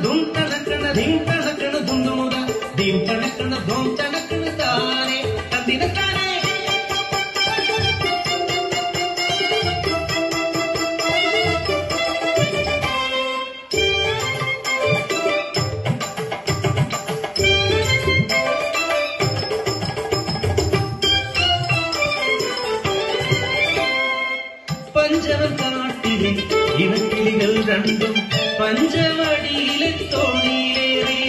ധും തണക്കണ ധിം തണക്കണ ധുന്തുമുത ധിം തണക്കണ ധോം തണക്കണ താനെ തന്തിനത്താനെ. പഞ്ചവൻ കാട്ടിലെ ഇണക്കിളികൾ രണ്ടും പഞ്ചവടിയിലെ തോണിയിലേറി.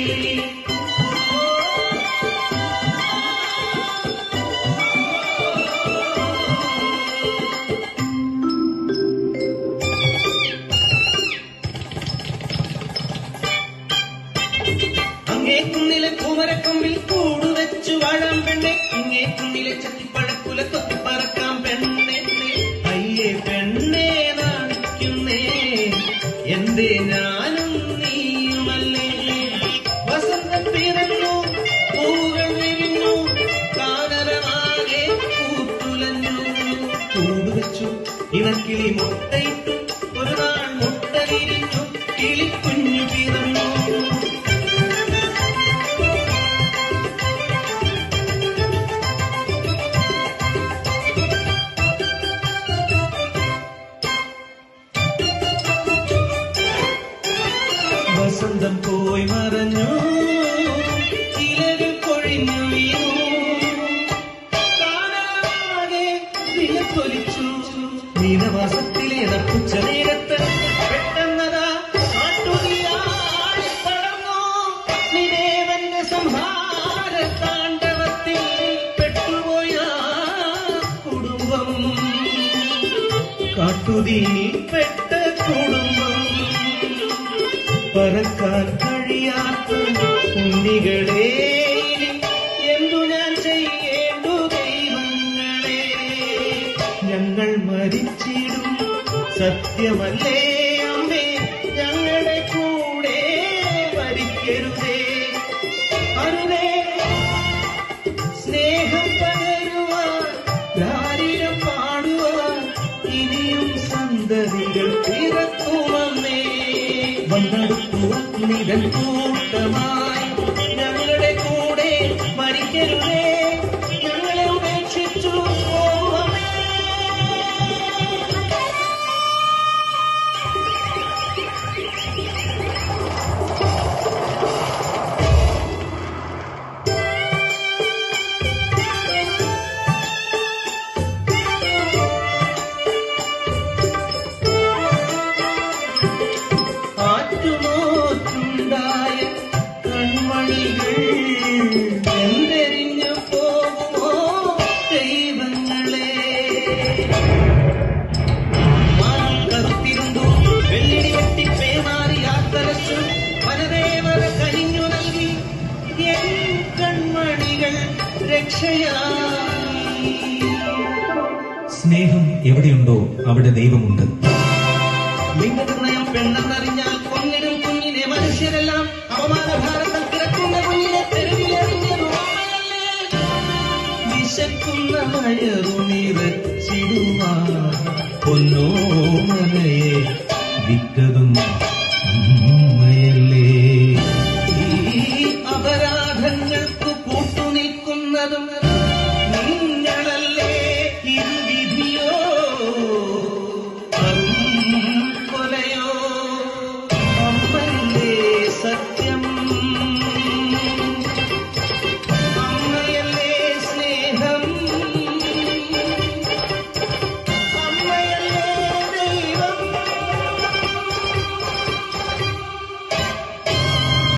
അങ്ങേ കുന്നിലെ കുമരക്കൊമ്പിൽ കൂടുവെച്ചു വാഴാം പെണ്ണെ, ഇങ്ങേ കുന്നിലെ ചത്തിപ്പഴക്കുല കൊത്തിപ്പറക്കാം പെണ്ണെ. അയ്യേ പെണ്ണെ നാണിക്കുന്നേ എന്തേ ഞാനും നീയുമല്ലേ. വസന്തം പിറന്നു പൂകൾ വിരിഞ്ഞു കാനരമാകെ പൂത്തുലഞ്ഞു. കൂടുവെച്ചു ഇണക്കിളി മുട്ടയിട്ടു ഒരു നാൾ മുട്ട വിരിഞ്ഞു കിളിക്കുഞ്ഞു പിറന്നു. വസന്തം പോയി മറഞ്ഞു ഇലകൾ കൊഴിഞ്ഞു വീണു കാണാതെ വിലപ്പൊലിച്ചു. നീലവാസത്തിലെ നപ്പുച്ച നേരത്ത് പെട്ടെന്നതാ കാട്ടുതീയായി പടർന്നു. നിദേവന്റെ സംഹാര താണ്ഡവത്തിൽ പെട്ടുപോയ കുടുംബം, കാട്ടുതീയിൽ പെട്ട കുടുംബം. പറക്കാൻ കഴിയാത്ത കുഞ്ഞികളെ എന്തു ഞാൻ ചെയ്യേണ്ടു ദൈവങ്ങളെ. ഞങ്ങൾ മരിച്ചിടും സത്യമല്ലേ അമ്മേ, ഞങ്ങളുടെ കൂടെ മരിക്കരുതേ. അരുതേ സ്നേഹം പകരുവാൻ ധാരിരം പാടുവാൻ ഇനിയും സന്തതികൾ പിറക്കുമമ്മേ. വന്നെടുക്കുന്നിടൻ കൂട്ടമായി ഞങ്ങളുടെ കൂടെ മരിക്കരുതേ, ഞങ്ങളെ ഉപേക്ഷിച്ചു പോവമേ. ആറ്റുനോറ്റുണ്ടായ കൺമണികൾ എന്തെരിഞ്ഞു പോകുമോ ദൈവങ്ങളെ. കറുത്തിരുന്നു വെള്ളിടി വെട്ടി പേമാറി ആത്തലച്ചു വനദേവത കനിഞ്ഞു നൽകി എൻ കൺമണികൾ രക്ഷയായി. സ്നേഹം എവിടെയുണ്ടോ അവിടെ ദൈവമുണ്ട്. ലിംഗനിർണയം പെണ്ണെന്നറിഞ്ഞാൽ കൊന്നിടും കുഞ്ഞിനെ മനുഷ്യരെല്ലാം. അപമാനഭാരതം കിടക്കുന്ന കുഞ്ഞിനെ തെരുവിലെറിഞ്ഞത് ഓർമ്മയല്ലേ. വിശക്കുന്ന വയറുനിറച്ചിടുവാൻ പൊന്നോമനയെ വിറ്റത്